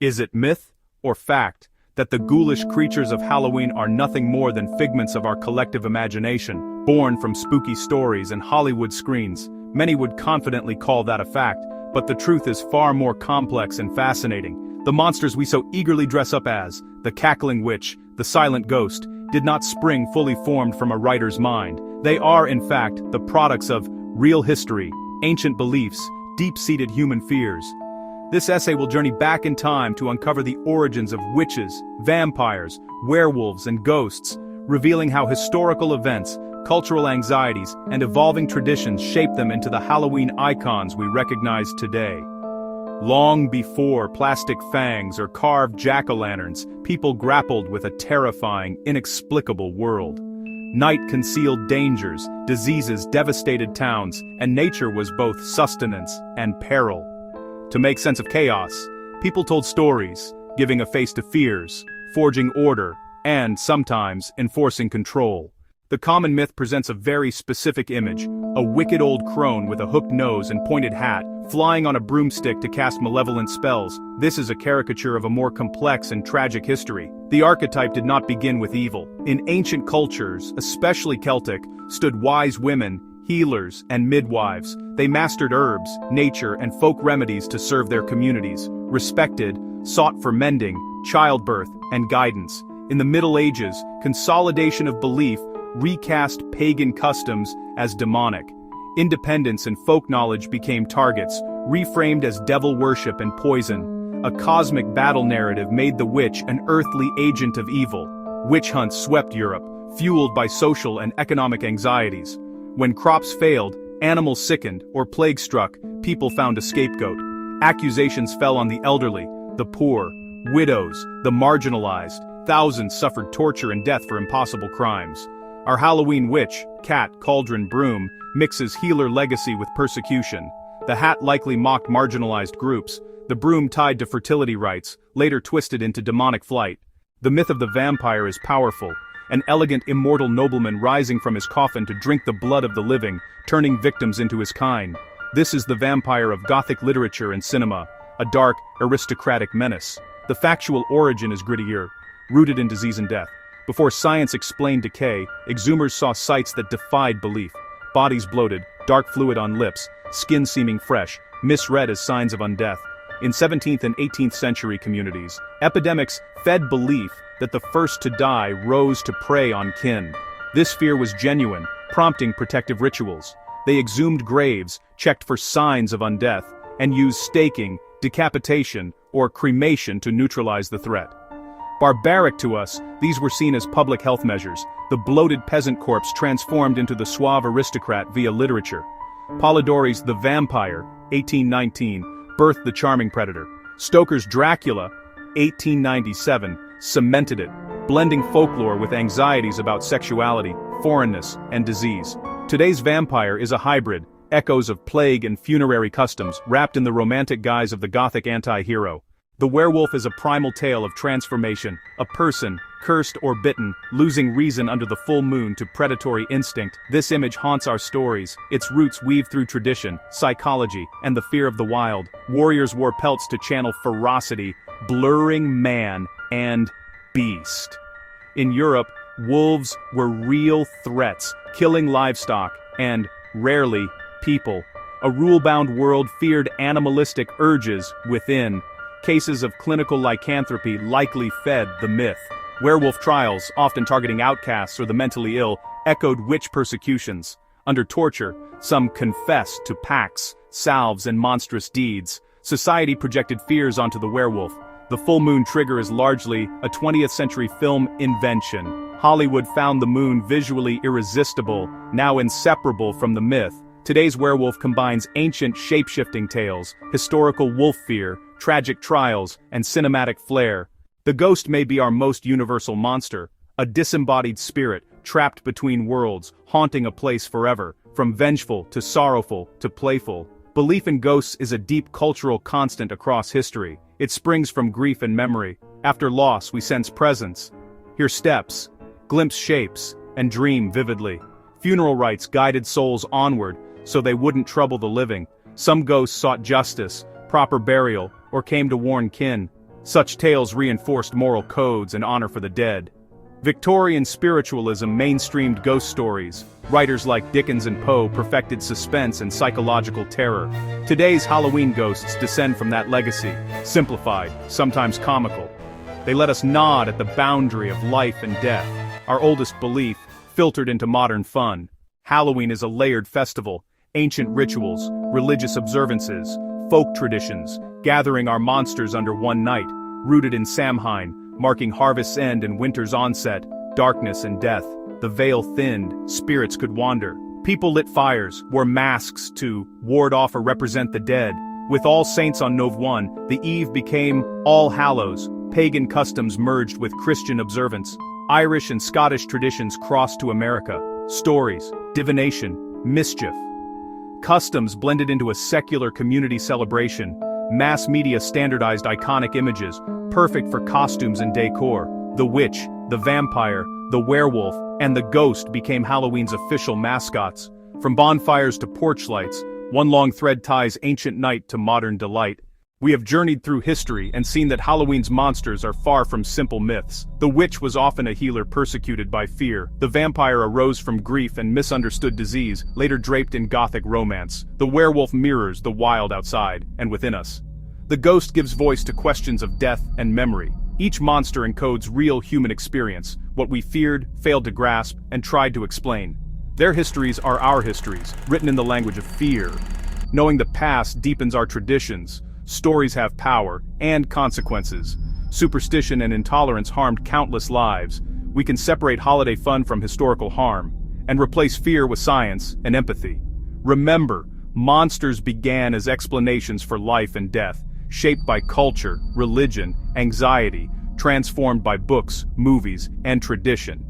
Is it myth or fact that the ghoulish creatures of Halloween are nothing more than figments of our collective imagination, born from spooky stories and Hollywood screens? Many would confidently call that a fact, but the truth is far more complex and fascinating. The monsters we so eagerly dress up as, the cackling witch, the silent ghost, did not spring fully formed from a writer's mind. They are, in fact, the products of real history, ancient beliefs, deep-seated human fears. This essay will journey back in time to uncover the origins of witches, vampires, werewolves, and ghosts, revealing how historical events, cultural anxieties, and evolving traditions shaped them into the Halloween icons we recognize today. Long before plastic fangs or carved jack-o'-lanterns, people grappled with a terrifying, inexplicable world. Night concealed dangers, diseases devastated towns, and nature was both sustenance and peril. To make sense of chaos, people told stories, giving a face to fears, forging order, and, sometimes, enforcing control. The common myth presents a very specific image: a wicked old crone with a hooked nose and pointed hat, flying on a broomstick to cast malevolent spells. This is a caricature of a more complex and tragic history. The archetype did not begin with evil. In ancient cultures, especially Celtic, stood wise women, healers, and midwives. They mastered herbs, nature, and folk remedies to serve their communities, respected, sought for mending, childbirth, and guidance. In the Middle Ages, consolidation of belief recast pagan customs as demonic. Independence and folk knowledge became targets, reframed as devil worship and poison. A cosmic battle narrative made the witch an earthly agent of evil. Witch hunts swept Europe, fueled by social and economic anxieties. When crops failed, animals sickened, or plague struck, people found a scapegoat. Accusations fell on the elderly, the poor, widows, the marginalized. Thousands suffered torture and death for impossible crimes. Our Halloween witch, cat, cauldron, broom, mixes healer legacy with persecution. The hat likely mocked marginalized groups. The broom tied to fertility rites, later twisted into demonic flight. The myth of the vampire is powerful. An elegant, immortal nobleman rising from his coffin to drink the blood of the living, turning victims into his kind. This is the vampire of Gothic literature and cinema, a dark, aristocratic menace. The factual origin is grittier, rooted in disease and death. Before science explained decay, exhumers saw sights that defied belief. Bodies bloated, dark fluid on lips, skin seeming fresh, misread as signs of undeath. In 17th and 18th century communities, epidemics fed belief that the first to die rose to prey on kin. This fear was genuine, prompting protective rituals. They exhumed graves, checked for signs of undeath, and used staking, decapitation, or cremation to neutralize the threat. Barbaric to us, these were seen as public health measures, the bloated peasant corpse transformed into the suave aristocrat via literature. Polidori's The Vampire, 1819, birthed the charming predator. Stoker's Dracula, 1897, cemented it, blending folklore with anxieties about sexuality, foreignness, and disease. Today's vampire is a hybrid, echoes of plague and funerary customs, wrapped in the romantic guise of the Gothic anti-hero. The werewolf is a primal tale of transformation, a person, cursed or bitten, losing reason under the full moon to predatory instinct. This image haunts our stories, its roots weave through tradition, psychology, and the fear of the wild. Warriors wore pelts to channel ferocity, blurring man and beast. In Europe, wolves were real threats, killing livestock and, rarely, people. A rule-bound world feared animalistic urges within. Cases of clinical lycanthropy likely fed the myth. Werewolf trials, often targeting outcasts or the mentally ill, echoed witch persecutions. Under torture, some confessed to pacts, salves, and monstrous deeds. Society projected fears onto the werewolf. The full moon trigger is largely a 20th century film invention. Hollywood found the moon visually irresistible, now inseparable from the myth. Today's werewolf combines ancient shape-shifting tales, historical wolf fear, tragic trials, and cinematic flair. The ghost may be our most universal monster, a disembodied spirit trapped between worlds, haunting a place forever, from vengeful to sorrowful to playful. Belief in ghosts is a deep cultural constant across history. It springs from grief and memory. After loss, we sense presence, hear steps, glimpse shapes, and dream vividly. Funeral rites guided souls onward, so they wouldn't trouble the living. Some ghosts sought justice, proper burial, or came to warn kin. Such tales reinforced moral codes and honor for the dead. Victorian spiritualism mainstreamed ghost stories. Writers like Dickens and Poe perfected suspense and psychological terror. Today's Halloween ghosts descend from that legacy, simplified, sometimes comical. They let us nod at the boundary of life and death, our oldest belief, filtered into modern fun. Halloween is a layered festival, ancient rituals, religious observances, folk traditions, gathering our monsters under one night, rooted in Samhain, marking harvest's end and winter's onset, darkness and death. The veil thinned, spirits could wander. People lit fires, wore masks to ward off or represent the dead. With All Saints on Nov 1, the eve became All Hallows. Pagan customs merged with Christian observance. Irish and Scottish traditions crossed to America. Stories, divination, mischief. Customs blended into a secular community celebration. Mass media standardized iconic images, perfect for costumes and decor. The witch, the vampire, the werewolf, and the ghost became Halloween's official mascots. From bonfires to porch lights, one long thread ties ancient night to modern delight. We have journeyed through history and seen that Halloween's monsters are far from simple myths. The witch was often a healer persecuted by fear. The vampire arose from grief and misunderstood disease, later draped in gothic romance. The werewolf mirrors the wild outside and within us. The ghost gives voice to questions of death and memory. Each monster encodes real human experience, what we feared, failed to grasp, and tried to explain. Their histories are our histories, written in the language of fear. Knowing the past deepens our traditions. Stories have power and consequences. Superstition and intolerance harmed countless lives. We can separate holiday fun from historical harm, and replace fear with science and empathy. Remember, monsters began as explanations for life and death, shaped by culture, religion, anxiety, transformed by books, movies, and tradition.